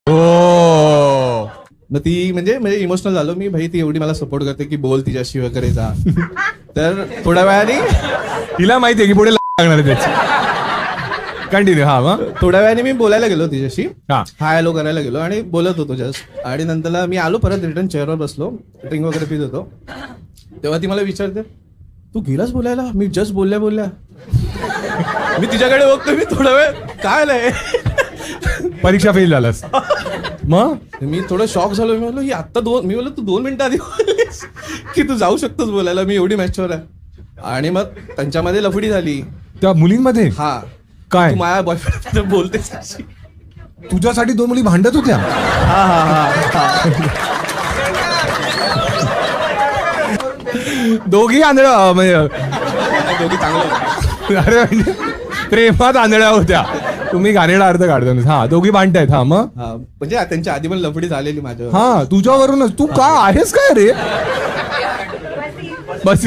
ओ मग ती म्हणजे इमोशनल झालो मी. भाई ती एवढी मला सपोर्ट करते की बोल तिच्याशी वगैरे जा. तर थोड्या वेळाने तिला माहितीये की पुढे लागणार आहे त्याची. कंटिन्यू. हा मग थोड्या वेळाने मी बोलायला गेलो तिच्याशी. हा हाय हॅलो करायला गेलो आणि बोलत होतो जस्ट. आणि नंतरला मी आलो परत रिटर्न चेअरवर बसलो, ड्रिंक वगैरे पित होतो. तेव्हा ती मला विचारते तू गेलास बोलायला. मी जस्ट बोलल्या मी तिच्याकडे बघतो. मी थोडा वेळ काय नाही. परीक्षा फेल झालास मग. मी थोडं शॉक झालो. मी म्हणलो ही आत्ता मी बोललो तू 2 मिनिटं आधी बोललीस की तू जाऊ शकतोस बोलायला, मी एवढी मॅच्युअर आहे. आणि मग त्यांच्यामध्ये लफडी झाली. त्या मुलींमध्ये हा काय तू माझ्या बॉयफ्रेंड बोलतेस अशी. तुझ्यासाठी 2 मुली भांडत होत्या. दोघी आंधळ्या म्हणजे दोघी चांगलं. अरे म्हणजे प्रेमात आंधळ्या होत्या. तुम्ही गाणेला अर्थ काढतो. हा दोघी भांडतायत. हा मग हा म्हणजे त्यांच्या आधी पण लफडी झालेली माझ्यावर. हा तुझ्यावरूनच. तू का आहेस काय रे बस